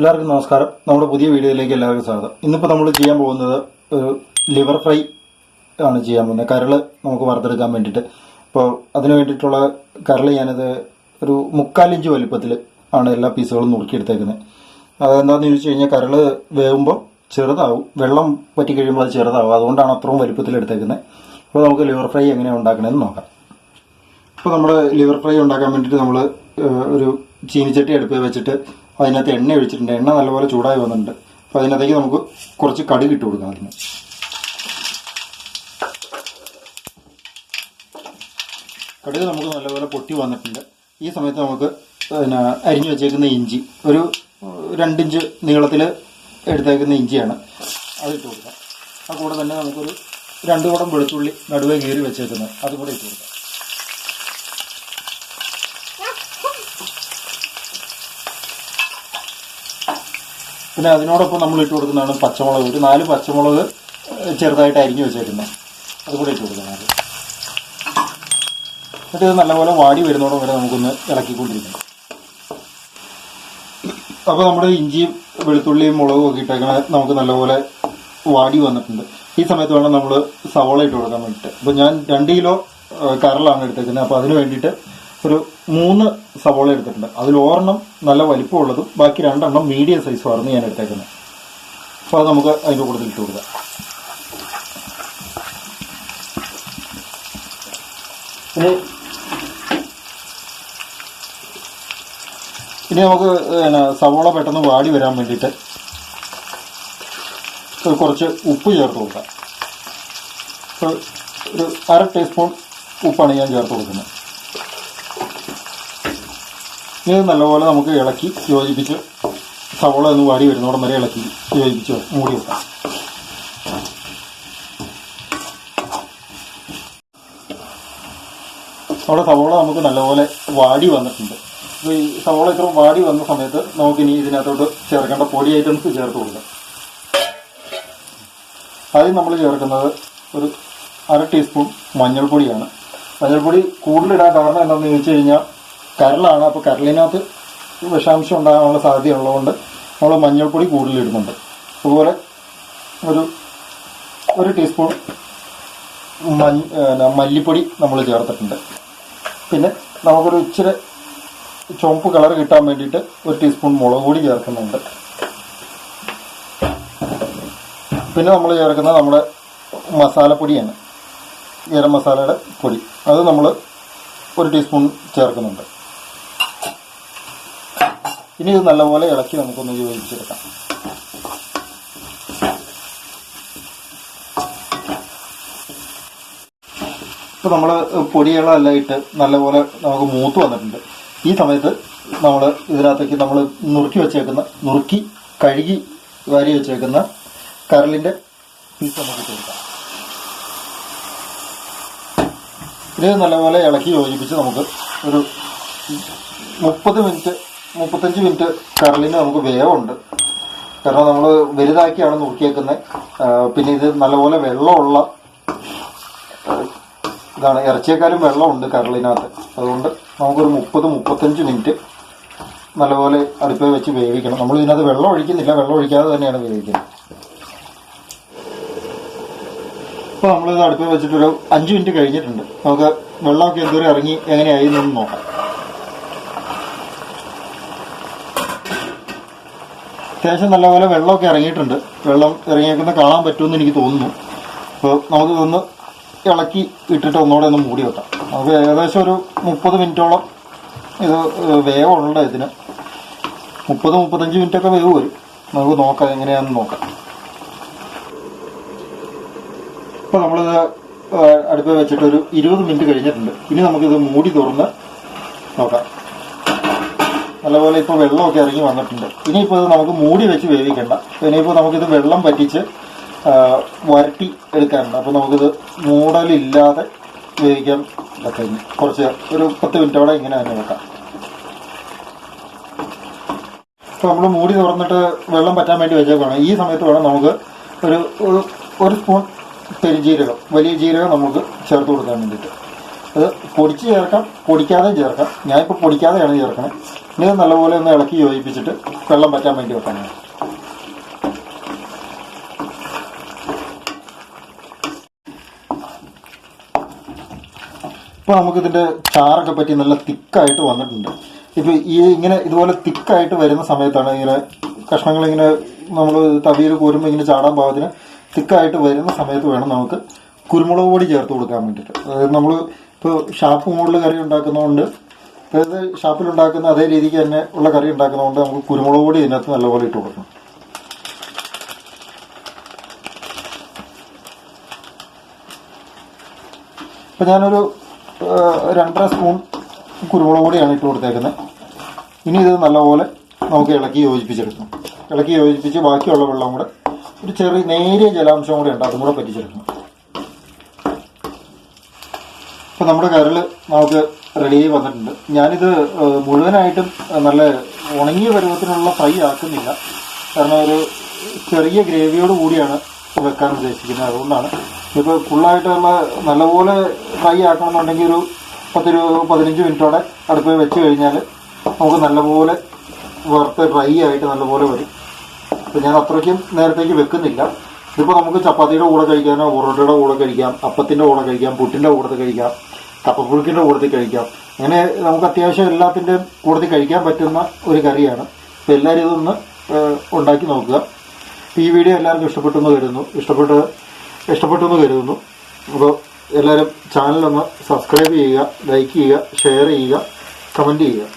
എല്ലാവർക്കും നമസ്കാരം. നമ്മുടെ പുതിയ വീഡിയോയിലേക്ക് എല്ലാവർക്കും സ്വാഗതം. ഇന്നിപ്പോൾ നമ്മൾ ചെയ്യാൻ പോകുന്നത് ലിവർ ഫ്രൈ ആണ് ചെയ്യാൻ പോകുന്നത്. കരൾ നമുക്ക് വറുത്തെടുക്കാൻ വേണ്ടിയിട്ട്. അപ്പോൾ അതിന് വേണ്ടിയിട്ടുള്ള കരൾ ഞാനത് ഒരു 3/4 ഇഞ്ച് വലിപ്പത്തിൽ ആണ് എല്ലാ പീസുകളും നുറുക്കിയെടുത്തേക്കുന്നത്. അതെന്താണെന്ന് ചോദിച്ചു കഴിഞ്ഞാൽ കരൾ വേകുമ്പോൾ ചെറുതാവും, വെള്ളം പറ്റി കഴിയുമ്പോൾ അത് ചെറുതാവും, അതുകൊണ്ടാണ് അത്രയും വലിപ്പത്തിൽ എടുത്തേക്കുന്നത്. അപ്പോൾ നമുക്ക് ലിവർ ഫ്രൈ എങ്ങനെയാണ് ഉണ്ടാക്കണമെന്ന് നോക്കാം. ഇപ്പോൾ നമ്മുടെ ലിവർ ഫ്രൈ ഉണ്ടാക്കാൻ വേണ്ടിയിട്ട് നമ്മൾ ഒരു ചീനിച്ചട്ടി അടുപ്പിൽ വെച്ചിട്ട് അതിനകത്ത് എണ്ണ ഒഴിച്ചിട്ടുണ്ട്. എണ്ണ നല്ലപോലെ ചൂടായി വന്നിട്ടുണ്ട്. അപ്പോൾ അതിനകത്തേക്ക് നമുക്ക് കുറച്ച് കടുക് ഇട്ട് കൊടുക്കാം. അതിന് കടുക് നമുക്ക് നല്ലപോലെ പൊട്ടി വന്നിട്ടുണ്ട്. ഈ സമയത്ത് നമുക്ക് അരിഞ്ഞു വെച്ചേക്കുന്ന ഇഞ്ചി, ഒരു 2 ഇഞ്ച് നീളത്തിൽ എടുത്തേക്കുന്ന ഇഞ്ചിയാണ്, അതിട്ട് കൊടുക്കാം. ആ കൂടെ തന്നെ നമുക്കൊരു 2 കുടം വെളുത്തുള്ളി നടുവേ കീറി വെച്ചേക്കുന്നത്, അതും കൂടെ ഇട്ട് കൊടുക്കാം. പിന്നെ അതിനോടൊപ്പം നമ്മൾ ഇട്ട് കൊടുക്കുന്നതാണ് പച്ചമുളക്. ഒരു 4 പച്ചമുളക് ചെറുതായിട്ട് അരിഞ്ഞു വെച്ചേക്കുന്നത്, അതുകൂടെ ഇട്ട് കൊടുക്കണം. എന്നിട്ട് ഇത് നല്ലപോലെ വാടി വരുന്നതോടെ വരെ നമുക്കൊന്ന് ഇളക്കിക്കൊണ്ടിരിക്കണം. അപ്പോൾ നമ്മുടെ ഇഞ്ചിയും വെളുത്തുള്ളിയും മുളകും ഒക്കെ ഇട്ടേക്കണ നമുക്ക് നല്ലപോലെ വാടി വന്നിട്ടുണ്ട്. ഈ സമയത്ത് വേണം നമ്മൾ സവോള ഇട്ട് കൊടുക്കാൻ വേണ്ടിയിട്ട്. അപ്പോൾ ഞാൻ 2 കിലോ കരളാണ് എടുത്തേക്കുന്നത്. അപ്പോൾ അതിന് വേണ്ടിയിട്ട് ഒരു 3 സവോള എടുത്തിട്ടുണ്ട്. അതിൽ 1 നല്ല വലിപ്പമുള്ളതും ബാക്കി 2 മീഡിയം സൈസുമായിരുന്നു ഞാൻ എടുത്തേക്കുന്നത്. അപ്പോൾ അത് നമുക്ക് അതിൻ്റെ കൂടുതൽ ഇട്ട് കൊടുക്കാം. ഇനി നമുക്ക് സവോള പെട്ടെന്ന് വാടി വരാൻ വേണ്ടിയിട്ട് കുറച്ച് ഉപ്പ് ചേർത്ത് കൊടുക്കാം. ഒരു 1/2 ടീസ്പൂൺ ഉപ്പാണ് ഞാൻ ചേർത്ത് കൊടുക്കുന്നത്. ഇത് നല്ലപോലെ നമുക്ക് ഇളക്കി യോജിപ്പിച്ച് സവോള ഒന്ന് വാടി വരുന്നോടം വരെ ഇളക്കി യോജിപ്പിച്ച് മൂടി വെക്കാം. നമ്മുടെ സവോള നമുക്ക് നല്ലപോലെ വാടി വന്നിട്ടുണ്ട്. അപ്പോൾ ഈ സവോള ഇത്ര വാടി വന്ന സമയത്ത് നമുക്കിനി ഇതിനകത്തോട്ട് ചേർക്കേണ്ട പൊടി ഐറ്റംസ് ചേർത്ത് കൊടുക്കാം. ആദ്യം നമ്മൾ ചേർക്കുന്നത് ഒരു 1/2 ടീസ്പൂൺ മഞ്ഞൾപ്പൊടിയാണ്. മഞ്ഞൾപ്പൊടി കൂടുതലിടാൻ കാരണം എന്താണെന്ന് ചോദിച്ചു കഴിഞ്ഞാൽ കരളാണ്. അപ്പോൾ കരളിനകത്ത് വിഷാംശം ഉണ്ടാകാനുള്ള സാധ്യതയുള്ളതുകൊണ്ട് നമ്മൾ മഞ്ഞൾപ്പൊടി കൂടുതലിടുന്നുണ്ട്. അതുപോലെ ഒരു ടീസ്പൂൺ മല്ലിപ്പൊടി നമ്മൾ ചേർത്തിട്ടുണ്ട്. പിന്നെ നമുക്കൊരു ഇച്ചിരി ചുവപ്പ് കളർ കിട്ടാൻ വേണ്ടിയിട്ട് 1 ടീസ്പൂൺ മുളക് പൊടി ചേർക്കുന്നുണ്ട്. പിന്നെ നമ്മൾ ചേർക്കുന്നത് നമ്മുടെ മസാലപ്പൊടിയാണ്, ഗരം മസാലയുടെ പൊടി. അത് നമ്മൾ 1 ടീസ്പൂൺ ചേർക്കുന്നുണ്ട്. ഇനി ഇത് നല്ലപോലെ ഇളക്കി നമുക്കൊന്ന് യോജിച്ചെടുക്കാം. ഇപ്പോൾ നമ്മൾ പൊടികളെല്ലാം ഇട്ട് നല്ലപോലെ നമുക്ക് മൂത്ത് വന്നിട്ടുണ്ട്. ഈ സമയത്ത് നമ്മൾ ഇതിനകത്തേക്ക് നമ്മൾ നുറുക്കി കഴുകി വാരി വെച്ചേക്കുന്ന കരളിൻ്റെ പീസ് നമുക്ക് ഇട്ട് കൊടുക്കാം. ഇത് നല്ലപോലെ ഇളക്കി യോജിപ്പിച്ച് നമുക്ക് ഒരു 35 മിനിറ്റ് കരളിന് നമുക്ക് വേവുണ്ട്. കാരണം നമ്മൾ വലുതാക്കിയാണ് നുറുക്കിയേക്കുന്നത്. പിന്നെ ഇത് നല്ലപോലെ വെള്ളമുള്ള ഇതാണ്, ഇറച്ചിയേക്കാളും വെള്ളമുണ്ട് കരളിനകത്ത്. അതുകൊണ്ട് നമുക്കൊരു 30-35 മിനിറ്റ് നല്ലപോലെ അടുപ്പിൽ വെച്ച് വേവിക്കണം. നമ്മൾ ഇതിനകത്ത് വെള്ളം ഒഴിക്കുന്നില്ല, വെള്ളം ഒഴിക്കാതെ തന്നെയാണ് വേവിക്കുന്നത്. ഇപ്പോൾ നമ്മളിത് അടുപ്പിൽ വെച്ചിട്ടൊരു 5 മിനിറ്റ് കഴിഞ്ഞിട്ടുണ്ട്. നമുക്ക് വെള്ളമൊക്കെ എന്തോരം ഇറങ്ങി എങ്ങനെയായി എന്നൊന്ന് നോക്കാം. അത്യാവശ്യം നല്ലപോലെ വെള്ളമൊക്കെ ഇറങ്ങിയിട്ടുണ്ട്. വെള്ളം ഇറങ്ങിയേക്കുന്ന കാണാൻ പറ്റുമെന്ന് എനിക്ക് തോന്നുന്നു. അപ്പോൾ നമുക്കിതൊന്ന് ഇളക്കി ഇട്ടിട്ട് ഒന്നുകൂടെ ഒന്ന് മൂടി വെക്കാം. നമുക്ക് ഏകദേശം ഒരു 30 മിനിറ്റോളം ഇത് വേവുള്ള ഇതിന് 30-35 മിനിറ്റൊക്കെ വേവ് വരും. നമുക്ക് നോക്കാം എങ്ങനെയാണെന്ന് നോക്കാം. ഇപ്പോൾ നമ്മളിത് അടുപ്പിൽ വെച്ചിട്ട് ഒരു 20 മിനിറ്റ് കഴിഞ്ഞിട്ടുണ്ട്. ഇനി നമുക്കിത് മൂടി തുറന്ന് നോക്കാം. നല്ലപോലെ ഇപ്പോൾ വെള്ളമൊക്കെ ഇറങ്ങി വന്നിട്ടുണ്ട്. ഇനിയിപ്പോൾ ഇത് നമുക്ക് മൂടി വെച്ച് വേവിക്കണ്ട. ഇനിയിപ്പോൾ നമുക്കിത് വെള്ളം പറ്റിച്ച് വരട്ടി എടുക്കാനുണ്ട്. അപ്പോൾ നമുക്കിത് മൂടലില്ലാതെ വേവിക്കാൻ പറ്റും. ഒരു 10 മിനിറ്റോടെ ഇങ്ങനെ തന്നെ വെക്കാം. ഇപ്പോൾ നമ്മൾ മൂടി തുറന്നിട്ട് വെള്ളം പറ്റാൻ വേണ്ടി വെച്ചേക്കാണ്. ഈ സമയത്ത് വേണം നമുക്ക് ഒരു സ്പൂൺ പെരുംജീരകം, വലിയ ജീരകം നമുക്ക് ചേർത്ത് കൊടുക്കാൻ വേണ്ടിയിട്ട്. അത് പൊടിച്ച് ചേർക്കാം, പൊടിക്കാതെ ചേർക്കാം. ഞാനിപ്പോൾ പൊടിക്കാതെയാണ് ചേർക്കണത്. ഇനി ഇത് നല്ലപോലെ ഒന്ന് ഇളക്കി യോജിപ്പിച്ചിട്ട് വെള്ളം പറ്റാൻ വേണ്ടി വെക്കാനാണ്. ഇപ്പോൾ നമുക്കിതിൻ്റെ ചാറൊക്കെ പറ്റി നല്ല തിക്കായിട്ട് വന്നിട്ടുണ്ട്. ഇപ്പോൾ ഇങ്ങനെ ഇതുപോലെ തിക്കായിട്ട് വരുന്ന സമയത്താണ് ഇങ്ങനെ കഷ്ണങ്ങളിങ്ങനെ നമ്മൾ തവിയിൽ കോരുമ്പോൾ ഇങ്ങനെ ചാടാൻ പാകത്തിന് തിക്കായിട്ട് വരുന്ന സമയത്ത് വേണം നമുക്ക് കുരുമുളക് പൊടി ചേർത്ത് കൊടുക്കാൻ വേണ്ടിയിട്ട്. അതായത് നമ്മൾ ഇപ്പോൾ ഷാപ്പ് മോഡിൽ കറി ഉണ്ടാക്കുന്നതുകൊണ്ട്, അതായത് ഷാപ്പിലുണ്ടാക്കുന്ന അതേ രീതിക്ക് തന്നെ ഉള്ള കറി ഉണ്ടാക്കുന്നതുകൊണ്ട് നമുക്ക് കുരുമുളക് പൊടി ഇതിനകത്ത് നല്ലപോലെ ഇട്ട് കൊടുക്കണം. ഇപ്പം ഞാനൊരു 2.5 സ്പൂൺ കുരുമുളക് പൊടിയാണ് ഇട്ട് കൊടുത്തേക്കുന്നത്. ഇനി ഇത് നല്ലപോലെ നമുക്ക് ഇളക്കി യോജിപ്പിച്ചെടുക്കണം. ഇളക്കി യോജിപ്പിച്ച് ബാക്കിയുള്ള വെള്ളം കൂടെ ഒരു ചെറിയ നേരിയ ജലാംശം കൂടെ ഉണ്ട്, അതും കൂടെ പറ്റിച്ചെടുക്കണം. ഇപ്പം നമ്മുടെ കരൾ നമുക്ക് റെഡിയായി വന്നിട്ടുണ്ട്. ഞാനിത് മുഴുവനായിട്ടും നല്ല ഉണങ്ങിയ പരുവത്തിനുള്ള ഫ്രൈ ആക്കുന്നില്ല. കാരണം ഒരു ചെറിയ ഗ്രേവിയോട് കൂടിയാണ് വെക്കാൻ ഉദ്ദേശിക്കുന്നത്. അതുകൊണ്ടാണ് ഇപ്പോൾ ഫുള്ളായിട്ടുള്ള നല്ലപോലെ ഫ്രൈ ആക്കണമെന്നുണ്ടെങ്കിൽ ഒരു 10-15 മിനിറ്റോടെ അടുപ്പിൽ വെച്ച് കഴിഞ്ഞാൽ നമുക്ക് നല്ലപോലെ വറുത്ത് ഡ്രൈ ആയിട്ട് നല്ലപോലെ വരും. അപ്പോൾ ഞാൻ അത്രയ്ക്കും നേരത്തേക്ക് വെക്കുന്നില്ല. ഇതിപ്പോൾ നമുക്ക് ചപ്പാത്തിയുടെ കൂടെ കഴിക്കാനോ പൊറോട്ടയുടെ കൂടെ കഴിക്കാം, അപ്പത്തിൻ്റെ കൂടെ കഴിക്കാം, പുട്ടിൻ്റെ കൂടത്തിൽ കഴിക്കാം, കപ്പപ്പുഴുക്കിൻ്റെ കൂടത്തിൽ കഴിക്കാം. അങ്ങനെ നമുക്ക് അത്യാവശ്യം എല്ലാത്തിൻ്റെയും കൂടത്തിൽ കഴിക്കാൻ പറ്റുന്ന ഒരു കറിയാണ്. അപ്പോൾ എല്ലാവരും ഇതൊന്ന് ഉണ്ടാക്കി നോക്കുക. ഈ വീഡിയോ എല്ലാവർക്കും ഇഷ്ടപ്പെട്ടു എന്ന് കരുതുന്നു. അപ്പോൾ എല്ലാവരും ചാനലൊന്ന് സബ്സ്ക്രൈബ് ചെയ്യുക, ലൈക്ക് ചെയ്യുക, ഷെയർ ചെയ്യുക, കമൻറ്റ് ചെയ്യുക.